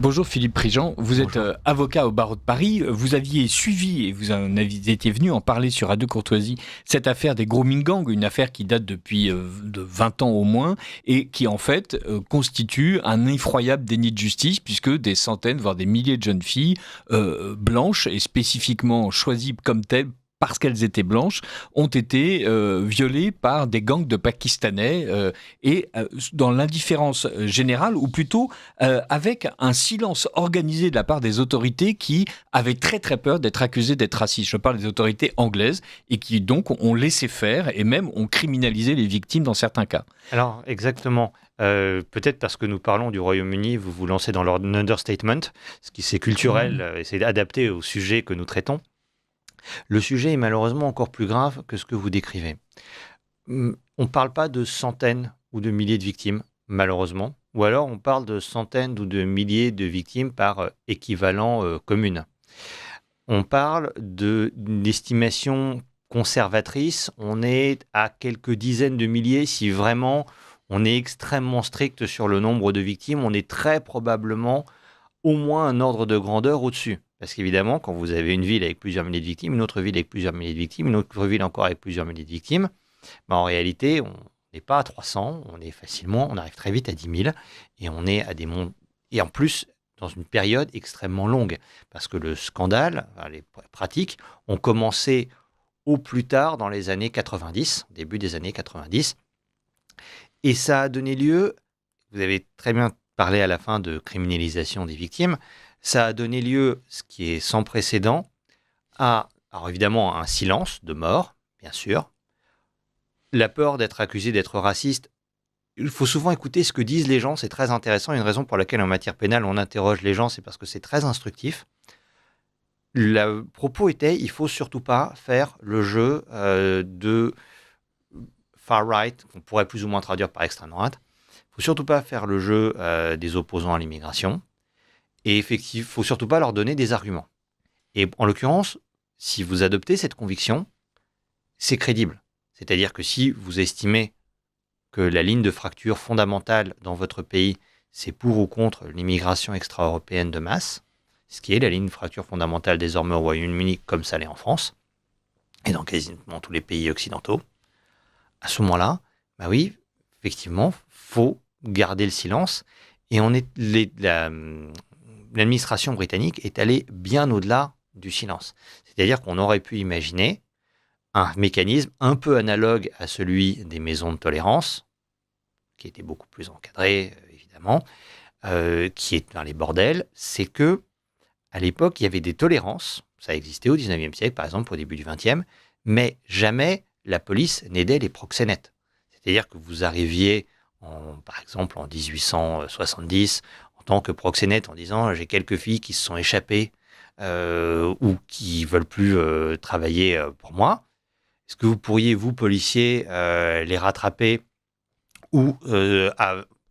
Bonjour Philippe Prigent, vous êtes avocat au barreau de Paris. Vous aviez suivi et vous étiez venu en parler sur Radio Courtoisie cette affaire des grooming gangs, une affaire qui date depuis de 20 ans au moins et qui en fait constitue un effroyable déni de justice puisque des centaines, voire des milliers de jeunes filles blanches et spécifiquement choisies comme telles parce qu'elles étaient blanches, ont été violées par des gangs de Pakistanais dans l'indifférence générale, ou plutôt avec un silence organisé de la part des autorités qui avaient très très peur d'être accusées d'être racistes. Je parle des autorités anglaises et qui donc ont laissé faire et même ont criminalisé les victimes dans certains cas. Alors, exactement. Peut-être parce que nous parlons du Royaume-Uni, vous vous lancez dans l'understatement, ce qui c'est culturel et c'est adapté au sujet que nous traitons. Le sujet est malheureusement encore plus grave que ce que vous décrivez. On ne parle pas de centaines ou de milliers de victimes, malheureusement, ou alors on parle de centaines ou de milliers de victimes par équivalent commune. On parle d'une estimation conservatrice, on est à quelques dizaines de milliers si vraiment on est extrêmement strict sur le nombre de victimes, on est très probablement au moins un ordre de grandeur au-dessus. Parce qu'évidemment, quand vous avez une ville avec plusieurs milliers de victimes, une autre ville avec plusieurs milliers de victimes, une autre ville encore avec plusieurs milliers de victimes, en réalité, on n'est pas à 300, on arrive très vite à 10 000, et on est à des mondes, et en plus, dans une période extrêmement longue, parce que le scandale, les pratiques, ont commencé au plus tard dans les années 90, début des années 90, et ça a donné lieu, vous avez très bien parlé à la fin de criminalisation des victimes, ça a donné lieu, ce qui est sans précédent, alors évidemment, un silence de mort, bien sûr. La peur d'être accusé d'être raciste. Il faut souvent écouter ce que disent les gens, c'est très intéressant. Une raison pour laquelle en matière pénale, on interroge les gens, c'est parce que c'est très instructif. Le propos était, il ne faut surtout pas faire le jeu de far-right, qu'on pourrait plus ou moins traduire par extrême droite. Il ne faut surtout pas faire le jeu des opposants à l'immigration. Et effectivement, il ne faut surtout pas leur donner des arguments. Et en l'occurrence, si vous adoptez cette conviction, c'est crédible. C'est-à-dire que si vous estimez que la ligne de fracture fondamentale dans votre pays, c'est pour ou contre l'immigration extra-européenne de masse, ce qui est la ligne de fracture fondamentale désormais au Royaume-Uni, comme ça l'est en France, et dans quasiment tous les pays occidentaux, à ce moment-là, oui, effectivement, il faut garder le silence. Et l'administration britannique est allée bien au-delà du silence. C'est-à-dire qu'on aurait pu imaginer un mécanisme un peu analogue à celui des maisons de tolérance, qui était beaucoup plus encadré, évidemment, qui est dans les bordels. C'est que à l'époque, il y avait des tolérances, ça existait au 19e siècle, par exemple, au début du 20e, mais jamais la police n'aidait les proxénètes. C'est-à-dire que vous arriviez, par exemple, en 1870, en tant que proxénète, en disant « j'ai quelques filles qui se sont échappées ou qui ne veulent plus travailler pour moi ». Est-ce que vous pourriez, vous, policiers, les rattraper ou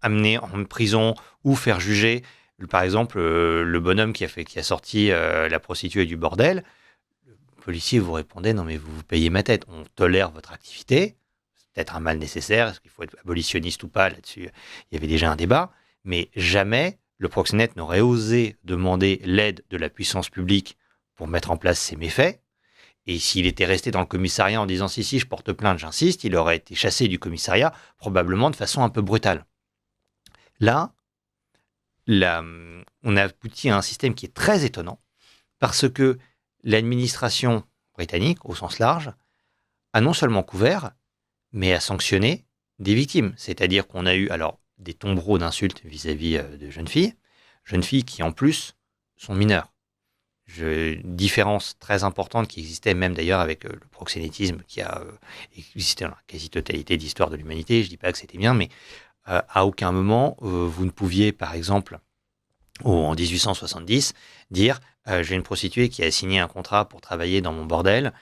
amener en prison ou faire juger, par exemple, le bonhomme qui a sorti la prostituée du bordel? Le policier vous répondait « non mais vous payez ma tête, on tolère votre activité ». C'est peut-être un mal nécessaire, est-ce qu'il faut être abolitionniste ou pas là-dessus? Il y avait déjà un débat, mais jamais le proxénète n'aurait osé demander l'aide de la puissance publique pour mettre en place ces méfaits. Et s'il était resté dans le commissariat en disant « si, je porte plainte, j'insiste », il aurait été chassé du commissariat, probablement de façon un peu brutale. Là, on a abouti à un système qui est très étonnant, parce que l'administration britannique, au sens large, a non seulement couvert, mais a sanctionné des victimes. C'est-à-dire qu'on a eu des tombereaux d'insultes vis-à-vis de jeunes filles qui en plus sont mineures. Différence très importante qui existait même d'ailleurs avec le proxénétisme qui a existé dans la quasi-totalité de l'histoire de l'humanité. Je ne dis pas que c'était bien, mais à aucun moment vous ne pouviez, par exemple, en 1870, dire j'ai une prostituée qui a signé un contrat pour travailler dans mon bordel,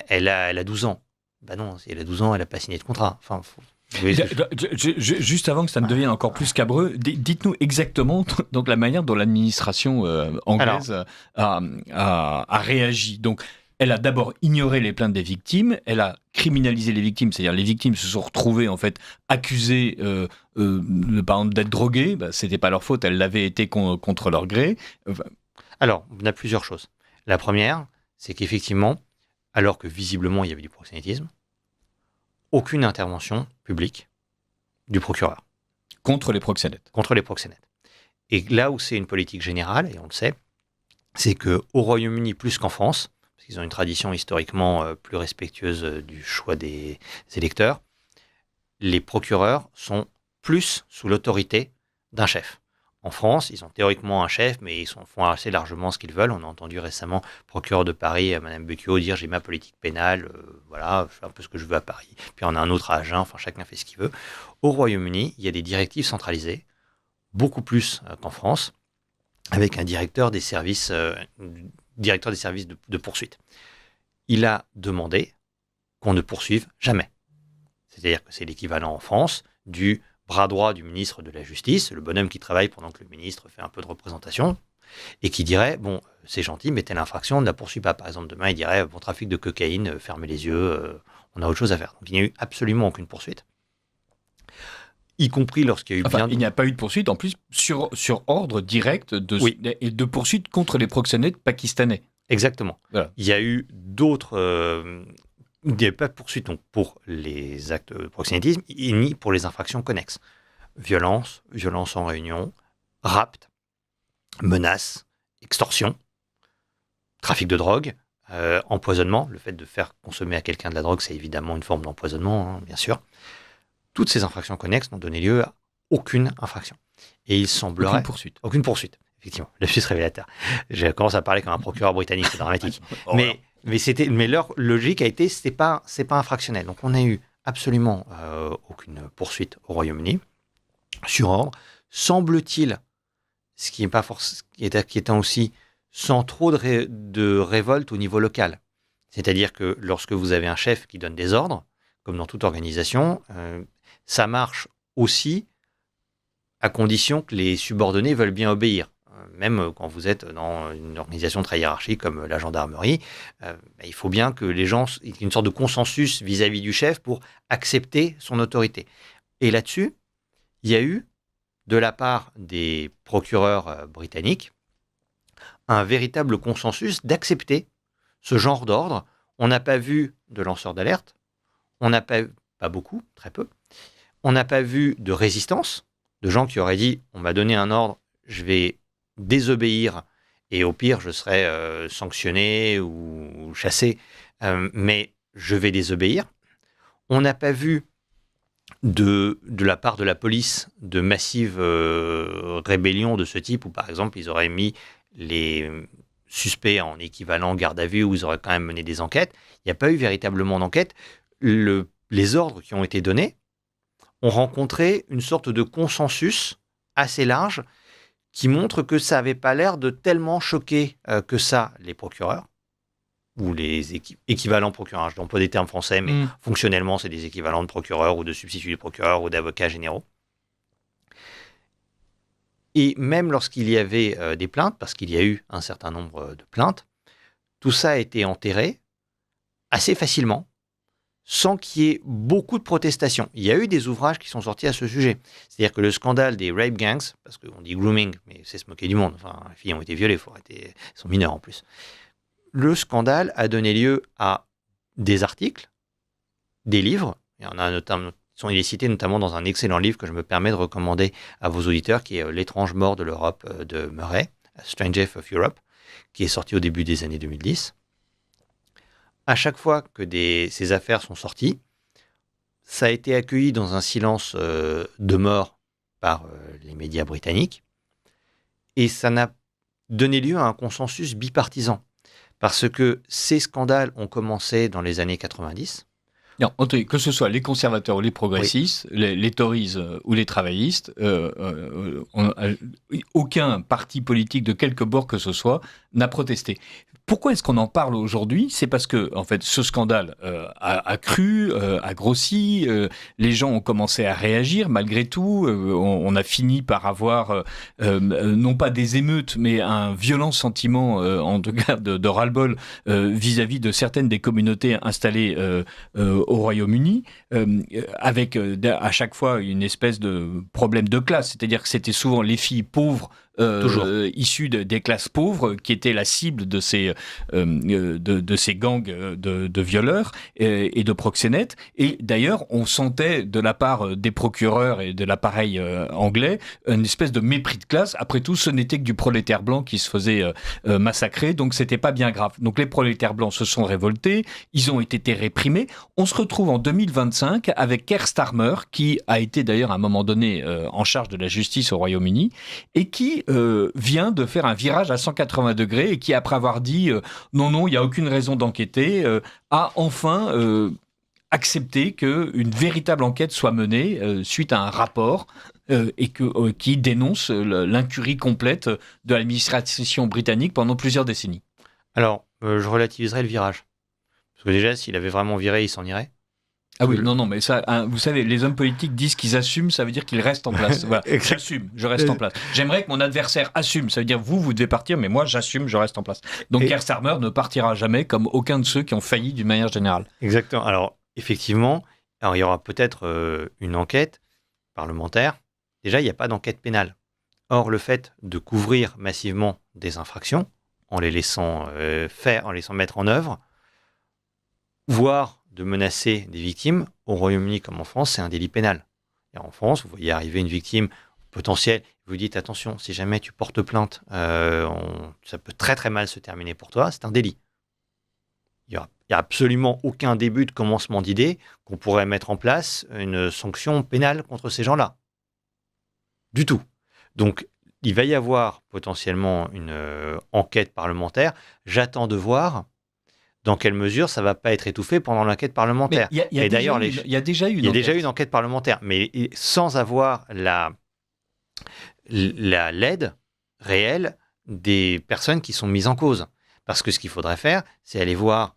elle a 12 ans. Ben non, si elle a 12 ans, elle n'a pas signé de contrat. Enfin, juste avant que ça ne devienne encore plus scabreux, dites-nous exactement donc la manière dont l'administration anglaise a réagi. Donc, Elle a d'abord ignoré les plaintes des victimes, elle a criminalisé les victimes, c'est-à-dire les victimes se sont retrouvées en fait accusées par exemple d'être droguées, c'était pas leur faute, elles l'avaient été contre leur gré. Alors, on a plusieurs choses. La première, c'est qu'effectivement, alors que visiblement il y avait du proxénétisme, aucune intervention publique du procureur. Contre les proxénètes. Contre les proxénètes. Et là où c'est une politique générale, et on le sait, c'est qu'au Royaume-Uni, plus qu'en France, parce qu'ils ont une tradition historiquement plus respectueuse du choix des électeurs, les procureurs sont plus sous l'autorité d'un chef. En France, ils ont théoriquement un chef, mais ils font assez largement ce qu'ils veulent. On a entendu récemment procureur de Paris, Mme Becchio, dire « j'ai ma politique pénale, voilà, je fais un peu ce que je veux à Paris ». Puis on a un autre à Agen, enfin chacun fait ce qu'il veut. Au Royaume-Uni, il y a des directives centralisées, beaucoup plus qu'en France, avec un directeur des services de poursuite. Il a demandé qu'on ne poursuive jamais. C'est-à-dire que c'est l'équivalent en France du bras droit du ministre de la Justice, le bonhomme qui travaille pendant que le ministre fait un peu de représentation, et qui dirait, bon, c'est gentil, mais telle infraction, on ne la poursuit pas. Par exemple, demain, il dirait, bon, trafic de cocaïne, fermez les yeux, on a autre chose à faire. Donc, il n'y a eu absolument aucune poursuite. Y compris lorsqu'il y a eu il n'y a pas eu de poursuite, en plus, sur ordre direct de poursuite contre les proxénètes pakistanais. Exactement. Voilà. Il y a eu d'autres... il n'y avait pas de poursuite donc, pour les actes de proxénétisme, ni pour les infractions connexes. Violence en réunion, rapt, menace, extorsion, trafic de drogue, empoisonnement. Le fait de faire consommer à quelqu'un de la drogue, c'est évidemment une forme d'empoisonnement, bien sûr. Toutes ces infractions connexes n'ont donné lieu à aucune infraction. Et il semblerait... Aucune poursuite, effectivement. Lapsus révélateur. Je commence à parler comme un procureur britannique, c'est dramatique. Mais leur logique a été, c'est pas infractionnel. Donc on n'a eu absolument aucune poursuite au Royaume-Uni sur ordre. Semble-t-il, ce qui est inquiétant aussi, sans trop de révolte au niveau local. C'est-à-dire que lorsque vous avez un chef qui donne des ordres, comme dans toute organisation, ça marche aussi à condition que les subordonnés veulent bien obéir. Même quand vous êtes dans une organisation très hiérarchique comme la gendarmerie, il faut bien que les gens aient une sorte de consensus vis-à-vis du chef pour accepter son autorité. Et là-dessus, il y a eu, de la part des procureurs britanniques, un véritable consensus d'accepter ce genre d'ordre. On n'a pas vu de lanceurs d'alerte, on n'a pas beaucoup, très peu, on n'a pas vu de résistance, de gens qui auraient dit « on m'a donné un ordre, je vais désobéir et au pire je serai sanctionné ou chassé, mais je vais désobéir ». On n'a pas vu de la part de la police de massives rébellions de ce type où par exemple ils auraient mis les suspects en équivalent garde à vue où ils auraient quand même mené des enquêtes. Il n'y a pas eu véritablement d'enquête. Les ordres qui ont été donnés ont rencontré une sorte de consensus assez large qui montre que ça n'avait pas l'air de tellement choquer que ça les procureurs ou les équivalents procureurs. Je n'emploie des termes français, mais fonctionnellement, c'est des équivalents de procureurs ou de substituts de procureurs ou d'avocats généraux. Et même lorsqu'il y avait des plaintes, parce qu'il y a eu un certain nombre de plaintes, tout ça a été enterré assez facilement, sans qu'il y ait beaucoup de protestations. Il y a eu des ouvrages qui sont sortis à ce sujet. C'est-à-dire que le scandale des rape gangs, parce qu'on dit grooming, mais c'est se moquer du monde. Enfin, les filles ont été violées, elles sont mineures en plus. Le scandale a donné lieu à des articles, des livres. Il y en a notamment, il est cité notamment dans un excellent livre que je me permets de recommander à vos auditeurs, qui est L'étrange mort de l'Europe de Murray, A Strange Death of Europe, qui est sorti au début des années 2010. À chaque fois que ces affaires sont sorties, ça a été accueilli dans un silence de mort par les médias britanniques, et ça n'a donné lieu à un consensus bipartisan, parce que ces scandales ont commencé dans les années 90, Non, que ce soit les conservateurs ou les progressistes, les Tories ou les travaillistes, aucun parti politique de quelque bord que ce soit n'a protesté. Pourquoi est-ce qu'on en parle aujourd'hui ? C'est parce que, en fait, ce scandale a cru, a grossi. Les gens ont commencé à réagir malgré tout. On a fini par avoir non pas des émeutes, mais un violent sentiment, en tout cas, de ras-le-bol vis-à-vis de certaines des communautés installées au Royaume-Uni, avec à chaque fois une espèce de problème de classe. C'est-à-dire que c'était souvent les filles pauvres issus des classes pauvres qui étaient la cible de ces gangs de violeurs et de proxénètes. Et d'ailleurs, on sentait de la part des procureurs et de l'appareil anglais une espèce de mépris de classe. Après tout, ce n'était que du prolétaire blanc qui se faisait massacrer, donc c'était pas bien grave. Donc les prolétaires blancs se sont révoltés, ils ont été réprimés. On se retrouve en 2025 avec Keir Starmer, qui a été d'ailleurs à un moment donné en charge de la justice au Royaume-Uni, et qui vient de faire un virage à 180 degrés et qui, après avoir dit non, il n'y a aucune raison d'enquêter, a enfin accepté qu'une véritable enquête soit menée suite à un rapport et qui dénonce l'incurie complète de l'administration britannique pendant plusieurs décennies. Alors, je relativiserai le virage. Parce que déjà, s'il avait vraiment viré, il s'en irait. Ah oui, non, mais ça, vous savez, les hommes politiques disent qu'ils assument, ça veut dire qu'ils restent en place. Voilà, j'assume, je reste en place. J'aimerais que mon adversaire assume, ça veut dire vous devez partir, mais moi j'assume, je reste en place. Donc Keir Starmer ne partira jamais comme aucun de ceux qui ont failli d'une manière générale. Exactement. Alors, effectivement, il y aura peut-être une enquête parlementaire. Déjà, il n'y a pas d'enquête pénale. Or, le fait de couvrir massivement des infractions, en les laissant faire, en les laissant mettre en œuvre, voire de menacer des victimes, au Royaume-Uni comme en France, c'est un délit pénal. Et en France, vous voyez arriver une victime potentielle, vous dites attention, si jamais tu portes plainte, ça peut très très mal se terminer pour toi, c'est un délit. Il n'y a absolument aucun début de commencement d'idée qu'on pourrait mettre en place une sanction pénale contre ces gens-là. Du tout. Donc, il va y avoir potentiellement une enquête parlementaire. J'attends de voir dans quelle mesure ça ne va pas être étouffé pendant l'enquête parlementaire. Il y a déjà eu une enquête parlementaire, mais sans avoir l'aide réelle des personnes qui sont mises en cause. Parce que ce qu'il faudrait faire, c'est aller voir,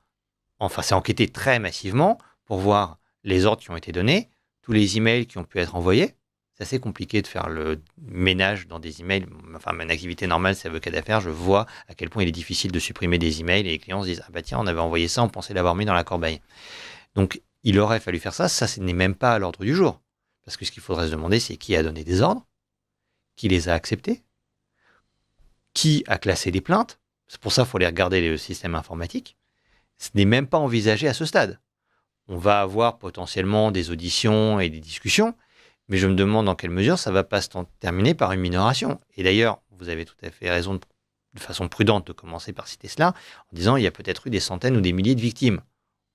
c'est enquêter très massivement pour voir les ordres qui ont été donnés, tous les emails qui ont pu être envoyés. C'est assez compliqué de faire le ménage dans des emails. Enfin, mon activité normale, c'est avocat d'affaires. Je vois à quel point il est difficile de supprimer des emails et les clients se disent « Ah bah tiens, on avait envoyé ça, on pensait l'avoir mis dans la corbeille. » Donc, il aurait fallu faire ça. Ça, ce n'est même pas à l'ordre du jour. Parce que ce qu'il faudrait se demander, c'est qui a donné des ordres, qui les a acceptés, qui a classé des plaintes. C'est pour ça qu'il faut aller regarder le système informatique. Ce n'est même pas envisagé à ce stade. On va avoir potentiellement des auditions et des discussions, mais je me demande dans quelle mesure ça ne va pas se terminer par une minoration. Et d'ailleurs, vous avez tout à fait raison de façon prudente de commencer par citer cela, en disant il y a peut-être eu des centaines ou des milliers de victimes.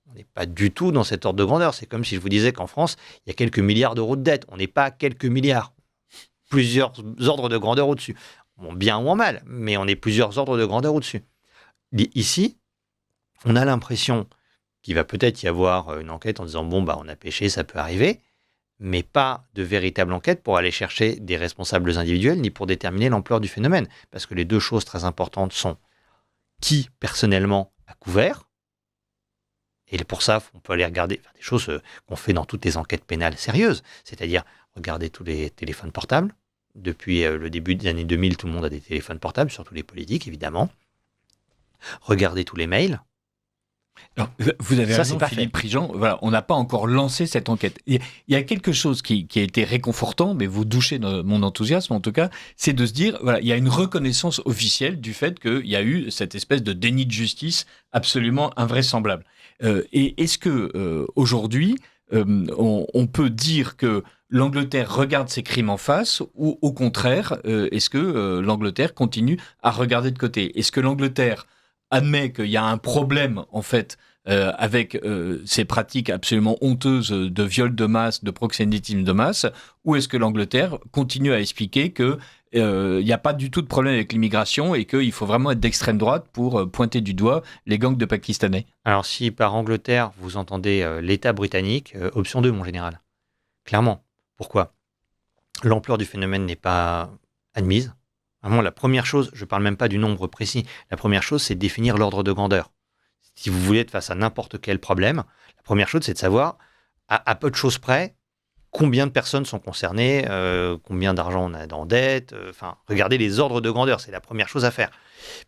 On n'est pas du tout dans cet ordre de grandeur. C'est comme si je vous disais qu'en France, il y a quelques milliards d'euros de dettes. On n'est pas à quelques milliards. Plusieurs ordres de grandeur au-dessus. Bon, bien ou en mal, mais on est plusieurs ordres de grandeur au-dessus. Ici, on a l'impression qu'il va peut-être y avoir une enquête en disant « bon, on a péché, ça peut arriver », mais pas de véritable enquête pour aller chercher des responsables individuels ni pour déterminer l'ampleur du phénomène. Parce que les deux choses très importantes sont qui, personnellement, a couvert. Et pour ça, on peut aller regarder des choses qu'on fait dans toutes les enquêtes pénales sérieuses, c'est-à-dire regarder tous les téléphones portables. Depuis le début des années 2000, tout le monde a des téléphones portables, surtout les politiques, évidemment. Regarder tous les mails. Alors, vous avez raison, Philippe Prigent. Voilà, on n'a pas encore lancé cette enquête. Il y a quelque chose qui a été réconfortant, mais vous douchez mon enthousiasme en tout cas, c'est de se dire, voilà, il y a une reconnaissance officielle du fait qu'il y a eu cette espèce de déni de justice absolument invraisemblable. Et est-ce que aujourd'hui, on peut dire que l'Angleterre regarde ces crimes en face, ou au contraire, est-ce que l'Angleterre continue à regarder de côté ? Est-ce que l'Angleterre admet qu'il y a un problème en fait avec ces pratiques absolument honteuses de viol de masse, de proxénétisme de masse, ou est-ce que l'Angleterre continue à expliquer que il n'y a pas du tout de problème avec l'immigration et qu'il faut vraiment être d'extrême droite pour pointer du doigt les gangs de Pakistanais? Alors, si par Angleterre, vous entendez l'État britannique, option 2, mon général. Clairement. Pourquoi? L'ampleur du phénomène n'est pas admise. Vraiment, la première chose, je ne parle même pas du nombre précis, la première chose, c'est de définir l'ordre de grandeur. Si vous voulez être face à n'importe quel problème, la première chose, c'est de savoir, à peu de choses près, combien de personnes sont concernées, combien d'argent on a en dette, regardez les ordres de grandeur, c'est la première chose à faire.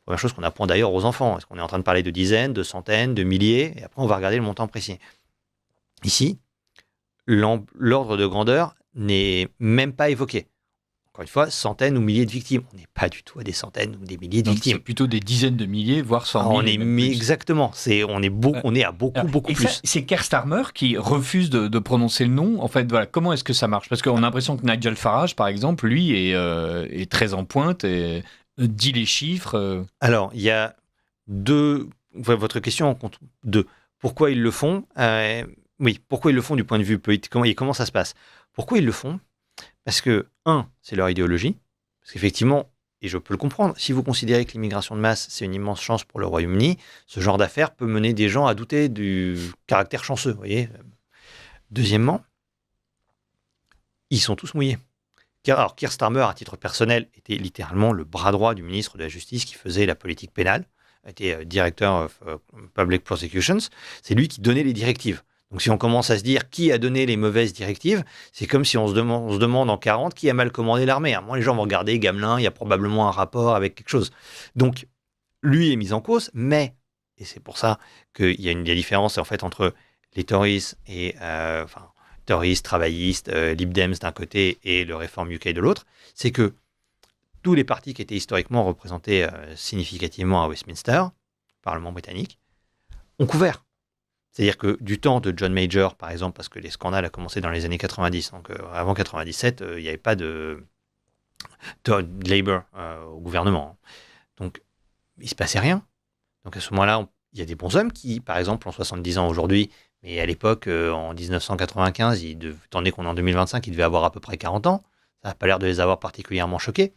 Première chose qu'on apprend d'ailleurs aux enfants. Est-ce qu'on est en train de parler de dizaines, de centaines, de milliers? Et après, on va regarder le montant précis. Ici, l'ordre de grandeur n'est même pas évoqué. Encore une fois, centaines ou milliers de victimes. On n'est pas du tout à des centaines ou des milliers de victimes. C'est plutôt des dizaines de milliers, voire 100 000. Exactement. On est à beaucoup plus. C'est Keir Starmer qui refuse de prononcer le nom. En fait, voilà, comment est-ce que ça marche? Parce qu'on a l'impression que Nigel Farage, par exemple, lui, est très en pointe et dit les chiffres. Alors, il y a votre question en compte deux. Pourquoi ils le font? Oui, pourquoi ils le font du point de vue politique? Comment ça se passe? Pourquoi ils le font? Parce que, c'est leur idéologie. Parce qu'effectivement, et je peux le comprendre, si vous considérez que l'immigration de masse, c'est une immense chance pour le Royaume-Uni, ce genre d'affaires peut mener des gens à douter du caractère chanceux. Vous voyez. Deuxièmement, ils sont tous mouillés. Alors, Keir Starmer, à titre personnel, était littéralement le bras droit du ministre de la Justice qui faisait la politique pénale, était directeur of Public Prosecutions. C'est lui qui donnait les directives. Donc, si on commence à se dire qui a donné les mauvaises directives, c'est comme si on se demande en 40 qui a mal commandé l'armée. À un moment, les gens vont regarder Gamelin, il y a probablement un rapport avec quelque chose. Donc, lui est mis en cause, mais, et c'est pour ça qu'il y a une différence en fait entre les Tories et Tories, travaillistes, Lib Dems d'un côté et le Reform UK de l'autre, c'est que tous les partis qui étaient historiquement représentés significativement à Westminster, Parlement britannique, ont couvert. C'est-à-dire que du temps de John Major, par exemple, parce que les scandales ont commencé dans les années 90, donc avant 97, il n'y avait pas de Labour au gouvernement. Donc, il ne se passait rien. Donc, à ce moment-là, il y a des bons hommes qui, par exemple, ont 70 ans aujourd'hui, mais à l'époque, en 1995, étant donné qu'on est en 2025, ils devaient avoir à peu près 40 ans. Ça n'a pas l'air de les avoir particulièrement choqués.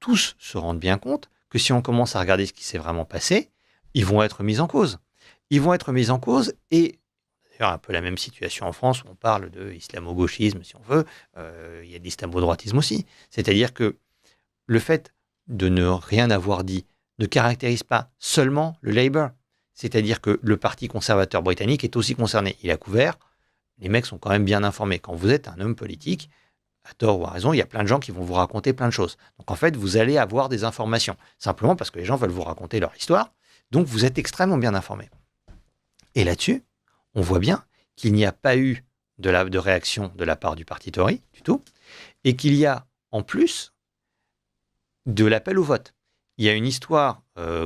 Tous se rendent bien compte que si on commence à regarder ce qui s'est vraiment passé, ils vont être mis en cause. Ils vont être mis en cause et, d'ailleurs, un peu la même situation en France où on parle de islamo-gauchisme, si on veut, il y a de l'islamo-droitisme aussi. C'est-à-dire que le fait de ne rien avoir dit ne caractérise pas seulement le Labour. C'est-à-dire que le Parti conservateur britannique est aussi concerné. Il a couvert, les mecs sont quand même bien informés. Quand vous êtes un homme politique, à tort ou à raison, il y a plein de gens qui vont vous raconter plein de choses. Donc en fait, vous allez avoir des informations, simplement parce que les gens veulent vous raconter leur histoire. Donc vous êtes extrêmement bien informé. Et là-dessus, on voit bien qu'il n'y a pas eu de réaction de la part du Parti Tory, du tout, et qu'il y a en plus de l'appel au vote. Il y a une histoire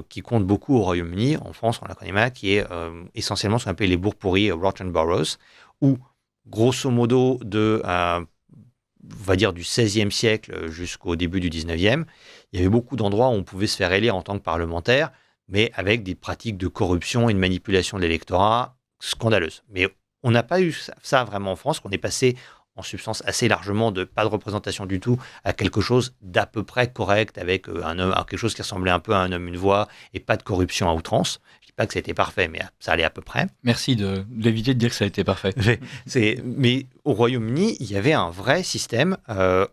qui compte beaucoup au Royaume-Uni, en France on la connaît mal, qui est essentiellement ce qu'on appelle les bourgs pourris, Rotten Boroughs, où grosso modo on va dire du XVIe siècle jusqu'au début du XIXe, il y avait beaucoup d'endroits où on pouvait se faire élire en tant que parlementaire, mais avec des pratiques de corruption et de manipulation de l'électorat scandaleuses. Mais on n'a pas eu ça vraiment en France, qu'on est passé en substance assez largement de pas de représentation du tout à quelque chose d'à peu près correct avec un homme, quelque chose qui ressemblait un peu à un homme, une voix et pas de corruption à outrance. Je dis pas que c'était parfait, mais ça allait à peu près. Merci d'éviter de dire que ça a été parfait. Mais au Royaume-Uni, il y avait un vrai système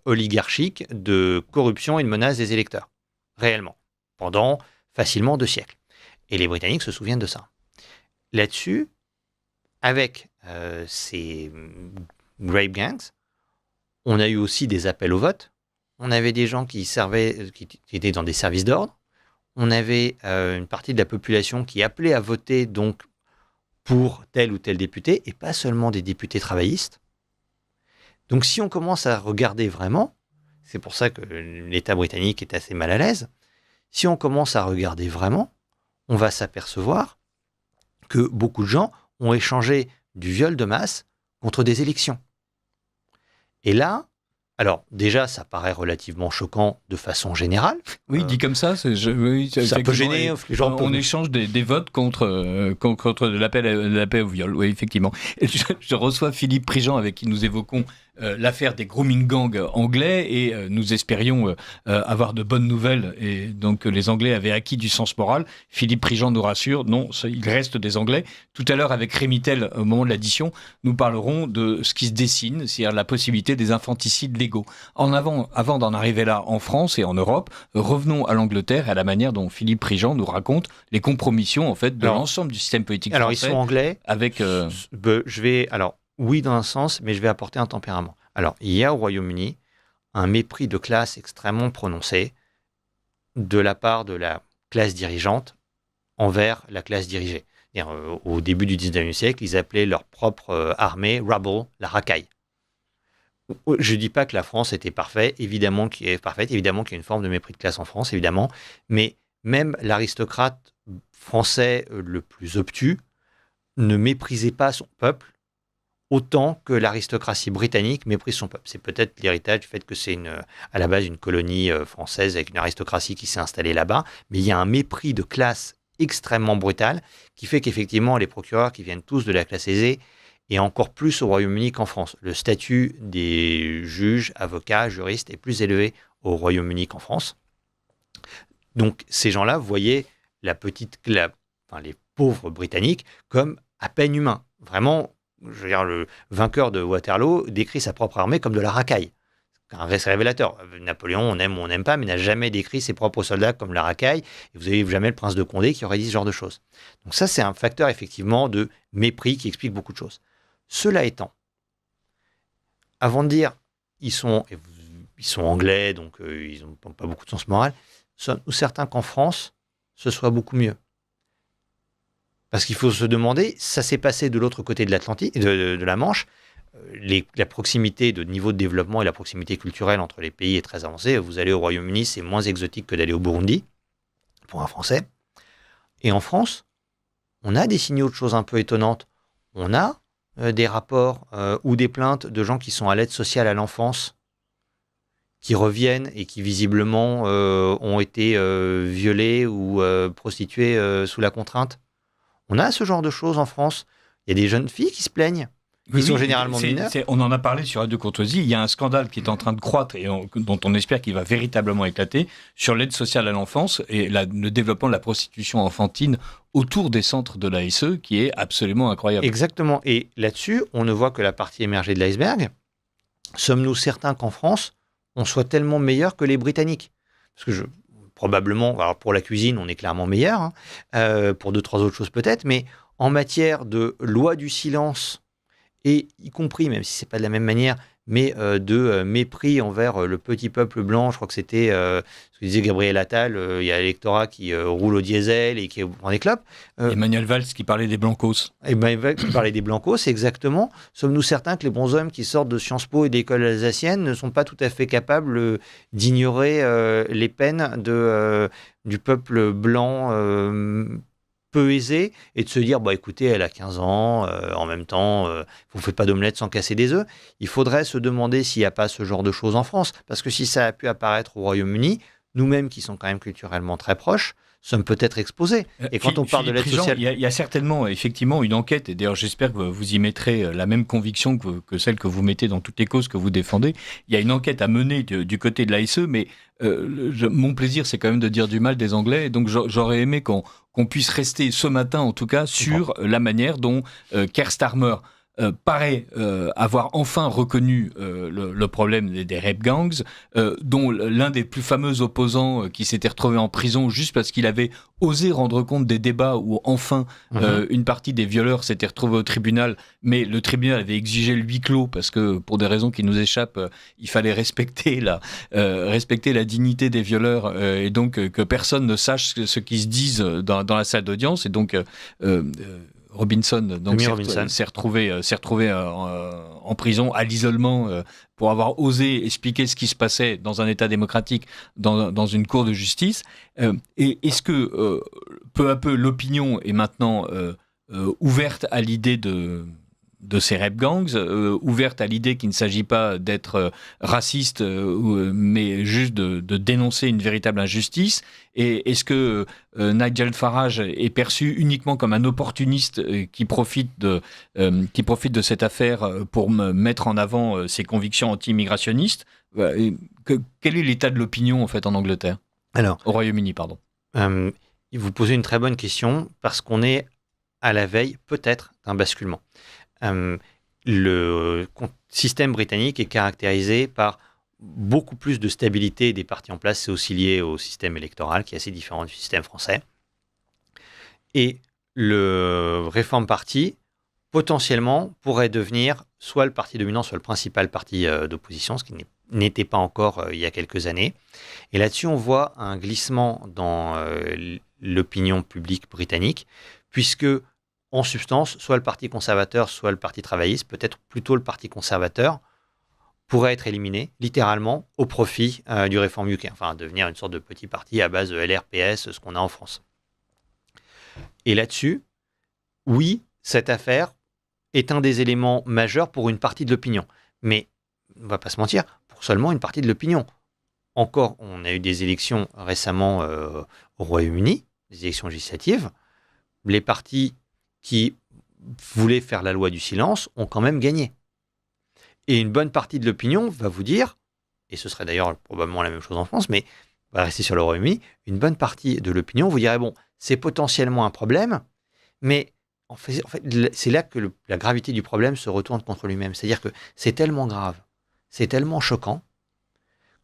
oligarchique de corruption et de menace des électeurs, réellement, pendant facilement 2 siècles. Et les Britanniques se souviennent de ça. Là-dessus, avec ces grape gangs, on a eu aussi des appels au vote. On avait des gens qui étaient dans des services d'ordre. On avait une partie de la population qui appelait à voter donc pour tel ou tel député, et pas seulement des députés travaillistes. Donc si on commence à regarder vraiment, c'est pour ça que l'État britannique est assez mal à l'aise, si on commence à regarder vraiment, on va s'apercevoir que beaucoup de gens ont échangé du viol de masse contre des élections. Et là, Alors, déjà, ça paraît relativement choquant de façon générale. Oui, dit comme ça, oui, Ça peut gêner. Les gens on échange des votes contre l'appel au viol. Oui, effectivement. Et je reçois Philippe Prigent, avec qui nous évoquons l'affaire des grooming gangs anglais, et nous espérions avoir de bonnes nouvelles, et donc les Anglais avaient acquis du sens moral. Philippe Prigent nous rassure, non, il reste des Anglais. Tout à l'heure, avec Rémi Tel, au moment de l'addition, nous parlerons de ce qui se dessine, c'est-à-dire la possibilité des infanticides légaux. Avant d'en arriver là en France et en Europe, revenons à l'Angleterre et à la manière dont Philippe Prigent nous raconte les compromissions en fait de l'ensemble du système politique français. Alors ils sont anglais. Avec oui, dans un sens, mais je vais apporter un tempérament. Alors, il y a au Royaume-Uni un mépris de classe extrêmement prononcé de la part de la classe dirigeante envers la classe dirigée. Au début du 19e siècle, ils appelaient leur propre armée rabble, la racaille. Je ne dis pas que la France était parfaite, évidemment qu'il y a une forme de mépris de classe en France, évidemment, mais même l'aristocrate français le plus obtus ne méprisait pas son peuple autant que l'aristocratie britannique méprise son peuple. C'est peut-être l'héritage du fait que c'est à la base une colonie française avec une aristocratie qui s'est installée là-bas, mais il y a un mépris de classe extrêmement brutal qui fait qu'effectivement les procureurs qui viennent tous de la classe aisée, et encore plus au Royaume-Uni qu'en France. Le statut des juges, avocats, juristes est plus élevé au Royaume-Uni qu'en France. Donc ces gens-là voyaient les pauvres Britanniques comme à peine humains. Vraiment, je veux dire, le vainqueur de Waterloo décrit sa propre armée comme de la racaille. C'est révélateur. Napoléon, on aime ou on n'aime pas, mais n'a jamais décrit ses propres soldats comme la racaille. Et vous n'avez jamais le prince de Condé qui aurait dit ce genre de choses. Donc ça, c'est un facteur effectivement de mépris qui explique beaucoup de choses. Cela étant, avant de dire ils sont anglais, donc ils n'ont pas beaucoup de sens moral, sommes-nous certains qu'en France, ce soit beaucoup mieux? Parce qu'il faut se demander, ça s'est passé de l'autre côté de l'Atlantique, de la Manche. La proximité de niveau de développement et la proximité culturelle entre les pays est très avancée. Vous allez au Royaume-Uni, c'est moins exotique que d'aller au Burundi, pour un Français. Et en France, on a des signaux de choses un peu étonnantes. On a des rapports ou des plaintes de gens qui sont à l'aide sociale à l'enfance, qui reviennent et qui visiblement ont été violés ou prostitués sous la contrainte. On a ce genre de choses en France. Il y a des jeunes filles qui se plaignent, qui sont généralement mineures. On en a parlé sur Radio Courtoisie. Il y a un scandale qui est en train de croître et dont on espère qu'il va véritablement éclater sur l'aide sociale à l'enfance et le développement de la prostitution enfantine autour des centres de l'ASE, qui est absolument incroyable. Exactement. Et là-dessus, on ne voit que la partie émergée de l'iceberg. Sommes-nous certains qu'en France, on soit tellement meilleur que les Britanniques? Parce que probablement, alors pour la cuisine, on est clairement meilleur, pour 2-3 autres choses peut-être, mais en matière de loi du silence, et y compris, même si c'est pas de la même manière, mais de mépris envers le petit peuple blanc, je crois que c'était ce que disait Gabriel Attal, il y a l'électorat qui roule au diesel et qui prend des clopes. Emmanuel Valls qui parlait des blancos. Emmanuel Valls qui parlait des blancos, exactement. Sommes-nous certains que les bonshommes qui sortent de Sciences Po et d'écoles alsaciennes ne sont pas tout à fait capables d'ignorer les peines du peuple blanc peu aisé et de se dire, écoutez, elle a 15 ans, en même temps, vous ne faites pas d'omelette sans casser des œufs. Il faudrait se demander s'il n'y a pas ce genre de choses en France. Parce que si ça a pu apparaître au Royaume-Uni, nous-mêmes qui sommes quand même culturellement très proches, sommes peut-être exposés. Et quand on parle de l'aide sociale... Il y a certainement, effectivement, une enquête, et d'ailleurs j'espère que vous y mettrez la même conviction que celle que vous mettez dans toutes les causes que vous défendez. Il y a une enquête à mener du côté de l'ASE, mais mon plaisir, c'est quand même de dire du mal des Anglais, donc j'aurais aimé qu'on puisse rester ce matin, en tout cas, sur la manière dont Keir Starmer paraît avoir enfin reconnu le problème des rape gangs, dont l'un des plus fameux opposants qui s'était retrouvé en prison juste parce qu'il avait osé rendre compte des débats où enfin une partie des violeurs s'était retrouvée au tribunal, mais le tribunal avait exigé le huis clos parce que pour des raisons qui nous échappent, il fallait respecter la dignité des violeurs et donc que personne ne sache ce qu'ils se disent dans la salle d'audience, et donc Robinson donc s'est retrouvé en prison à l'isolement pour avoir osé expliquer ce qui se passait dans un État démocratique, dans une cour de justice. Et est-ce que peu à peu l'opinion est maintenant ouverte à l'idée de ces rap gangs, ouverte à l'idée qu'il ne s'agit pas d'être raciste, mais juste de dénoncer une véritable injustice. Et est-ce que Nigel Farage est perçu uniquement comme un opportuniste qui profite de cette affaire pour mettre en avant ses convictions anti-immigrationnistes? Quel est l'état de l'opinion en fait en Angleterre? Alors, au Royaume-Uni, pardon. Vous posez une très bonne question parce qu'on est à la veille peut-être d'un basculement. Le système britannique est caractérisé par beaucoup plus de stabilité des partis en place. C'est aussi lié au système électoral qui est assez différent du système français. Et le Reform Party, potentiellement, pourrait devenir soit le parti dominant, soit le principal parti d'opposition, ce qui n'était pas encore il y a quelques années. Et là-dessus, on voit un glissement dans l'opinion publique britannique, puisque, en substance, soit le parti conservateur, soit le parti travailliste, peut-être plutôt le parti conservateur, pourrait être éliminé, littéralement, au profit du Reform UK, enfin devenir une sorte de petit parti à base de LRPS, ce qu'on a en France. Et là-dessus, oui, cette affaire est un des éléments majeurs pour une partie de l'opinion. Mais, on ne va pas se mentir, pour seulement une partie de l'opinion. Encore, on a eu des élections récemment au Royaume-Uni, des élections législatives. Les partis qui voulaient faire la loi du silence ont quand même gagné. Et une bonne partie de l'opinion va vous dire, et ce serait d'ailleurs probablement la même chose en France, mais on va rester sur le Royaume-Uni, une bonne partie de l'opinion vous dirait, bon, c'est potentiellement un problème, mais en fait c'est là que la gravité du problème se retourne contre lui-même. C'est-à-dire que c'est tellement grave, c'est tellement choquant,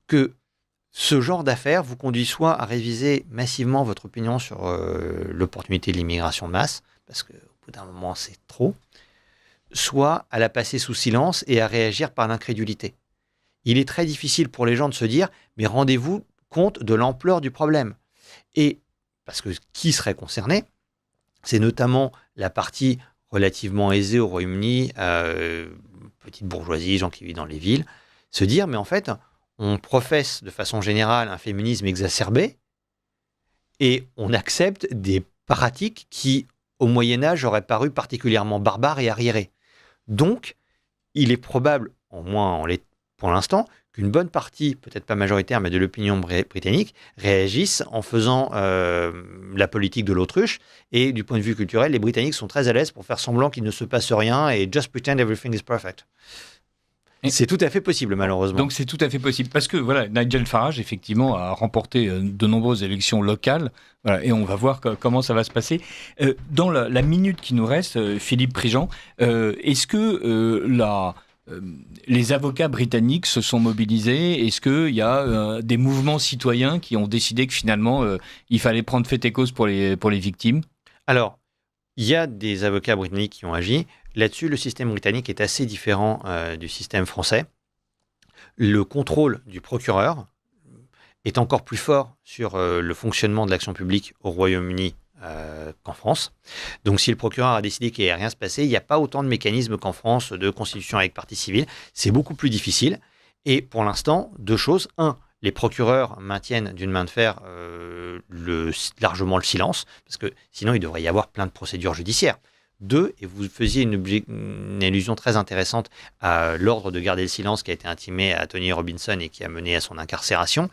que ce genre d'affaires vous conduit soit à réviser massivement votre opinion sur l'opportunité de l'immigration de masse, parce qu'au bout d'un moment, c'est trop, soit à la passer sous silence et à réagir par l'incrédulité. Il est très difficile pour les gens de se dire « mais rendez-vous compte de l'ampleur du problème ». Et parce que qui serait concerné? C'est notamment la partie relativement aisée au Royaume-Uni, petite bourgeoisie, gens qui vivent dans les villes, se dire « mais en fait, on professe de façon générale un féminisme exacerbé et on accepte des pratiques qui, au Moyen-Âge, auraient paru particulièrement barbares et arriérées. Donc, il est probable, au moins pour l'instant, qu'une bonne partie, peut-être pas majoritaire, mais de l'opinion britannique, réagisse en faisant la politique de l'autruche. Et du point de vue culturel, les Britanniques sont très à l'aise pour faire semblant qu'il ne se passe rien et just pretend everything is perfect. C'est tout à fait possible, malheureusement. Donc c'est tout à fait possible, parce que voilà, Nigel Farage, effectivement, a remporté de nombreuses élections locales, voilà, et on va voir comment ça va se passer. Dans la minute qui nous reste, Philippe Prigent, est-ce que les avocats britanniques se sont mobilisés? Est-ce qu'il y a des mouvements citoyens qui ont décidé que finalement, il fallait prendre fait et cause pour les victimes? Alors, il y a des avocats britanniques qui ont agi. Là-dessus, le système britannique est assez différent du système français. Le contrôle du procureur est encore plus fort sur le fonctionnement de l'action publique au Royaume-Uni qu'en France. Donc, si le procureur a décidé qu'il n'y allait rien se passer, il n'y a pas autant de mécanismes qu'en France de constitution avec partie civile. C'est beaucoup plus difficile. Et pour l'instant, deux choses. Un, les procureurs maintiennent d'une main de fer largement le silence, parce que sinon, il devrait y avoir plein de procédures judiciaires. Deux, et vous faisiez une allusion très intéressante à l'ordre de garder le silence qui a été intimé à Tony Robinson et qui a mené à son incarcération,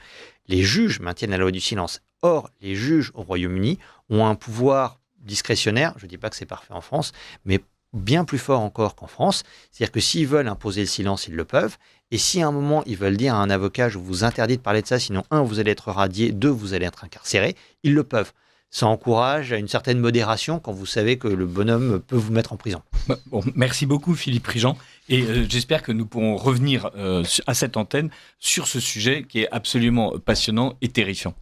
les juges maintiennent la loi du silence. Or, les juges au Royaume-Uni ont un pouvoir discrétionnaire, je ne dis pas que c'est parfait en France, mais bien plus fort encore qu'en France. C'est-à-dire que s'ils veulent imposer le silence, ils le peuvent. Et si à un moment, ils veulent dire à un avocat, je vous interdis de parler de ça, sinon, un, vous allez être radié, deux, vous allez être incarcéré, ils le peuvent. Ça encourage à une certaine modération quand vous savez que le bonhomme peut vous mettre en prison. Bon, merci beaucoup Philippe Prigent, et j'espère que nous pourrons revenir à cette antenne sur ce sujet qui est absolument passionnant et terrifiant.